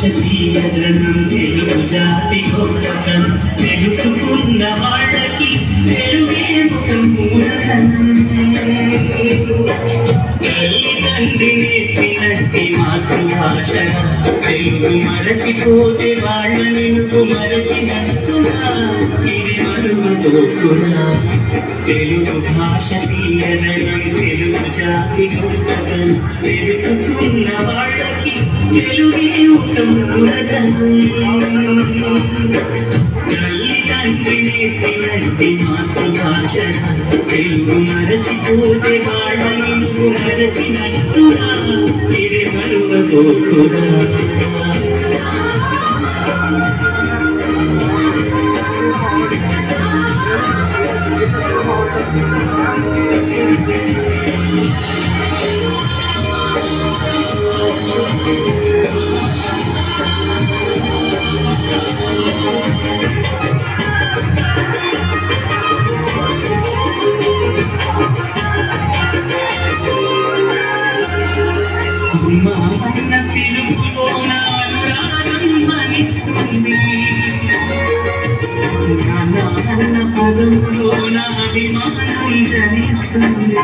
భాషతీయదనం తెలుగు జాతి గొప్పతనం తెలుసుకున్న వాళ్ళకి తెలుగే ఒక మూలధనం తల్లిదండ్రి నేర్పినట్టి మాతృభాషగా తెలుగు మరచిపోతే వాళ్ళని నువ్వు మరచినట్టుగా ఇది మరువబోకునా తెలుగు భాష తీయదనం తెలుగు జాతి గొప్పతనం తెలుసుకున్న వాళ్ళకి తెలుగే ఒక మూలధనం తల్లిదండ్రి నేర్పినట్టి మాతృభాష తెలుగు మరచిపోతే వాళ్ళని నువ్వు మరచినట్టుగా ఇది మరువబోకునా అన్న పిలుపులోన అనురాగం మనిస్తుంది అన్న పదములోన అభిమానం జనిస్తుంది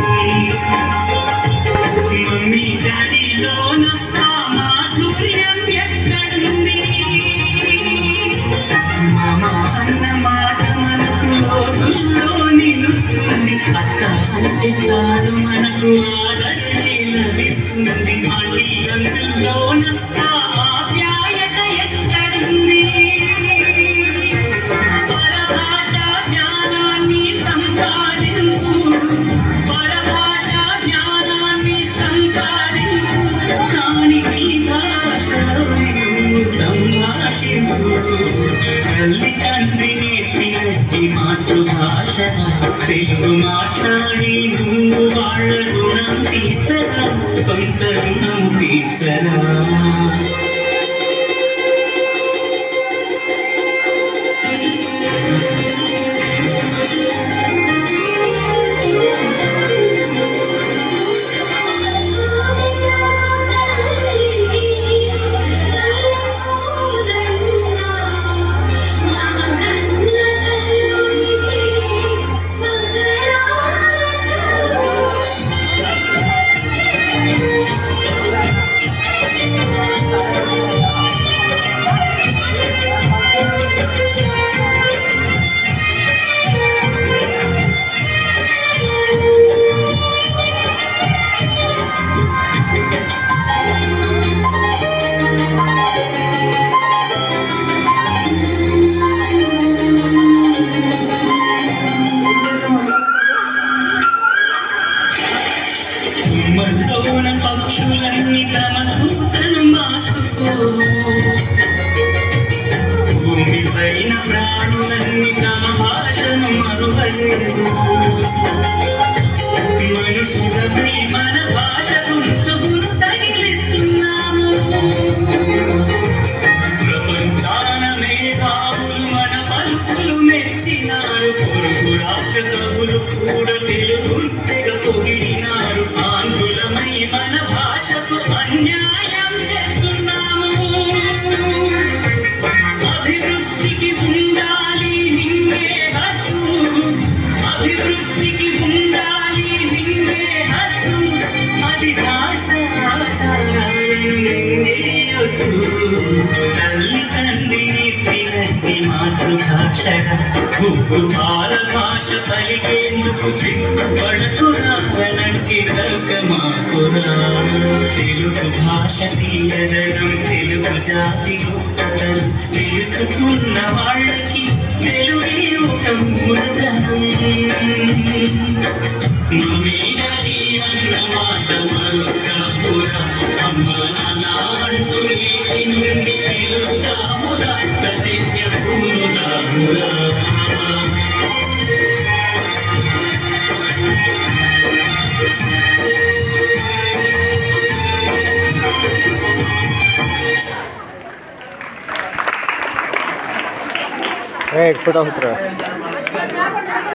మమ్మీ డాడీలోన ఆ మాధుర్యం ఎక్కడుంది మామ అన్న మాట మనసులో నిలుస్తుంది అక్క అంటే చాలు మనకు ఆదరణే లభిస్తుంది మళ్ళీ అందులోన ఆప్యాయత ఎక్కడుంది పరభాషా జ్ఞానాన్ని సంపాదించు పరభాషా జ్ఞానాన్ని సంపాదించు కాని నీ భాషలో సంభాషించు తల్లి తండ్రి నేర్పినట్టి మాతృభాష తెలుగు మాట్లాడి నువ్వు వాళ్ళ రుణం తీర్చరా కొంత రుణం తీర్చరా మల్లోన పక్షులన్నీ తమ కూతను మార్చుకో భూమి పైన ప్రాణులన్నీ తమ భాషను మరువలేదు మనుషులపై మన భాషకు ముసుగును తగిలిస్తున్నాము ప్రపంచాన మేధావులు మన పలుకులు మెచ్చినారు పొరుగు రాష్ట్ర కవులు కూడా తెలుగు తెగ పొగిడినారు ఆంధ్రులమై మన భాషకు అన్యాయం చేస్తున్నాము అభివృద్ధికి ఉండాలి నిన్నే హక్కు అభివృద్ధికి ఉండాలి నిన్నే హక్కు అది భాష ఆచారాలను నిందేయొద్దు తల్లి తండ్రి నేర్పినట్టి మాతృభాషగా బాల భాష పలికేందుకు సిగ్గుపడకురా వెనక్కి మాకురా తెలుగు భాష తీయదనం తెలుగు జాతి గొప్పతనం తెలుసుకున్న వాళ్ళకి తెలుగే ఒక మూలధనం మమ్మీ అన్న మాట మరుకాపురా అమ్మ నాన్న అంటూ నీటి నుండి తెలుగుతామురా ప్రతిజ్ఞ పూనుతామురా एक फोटो उतरा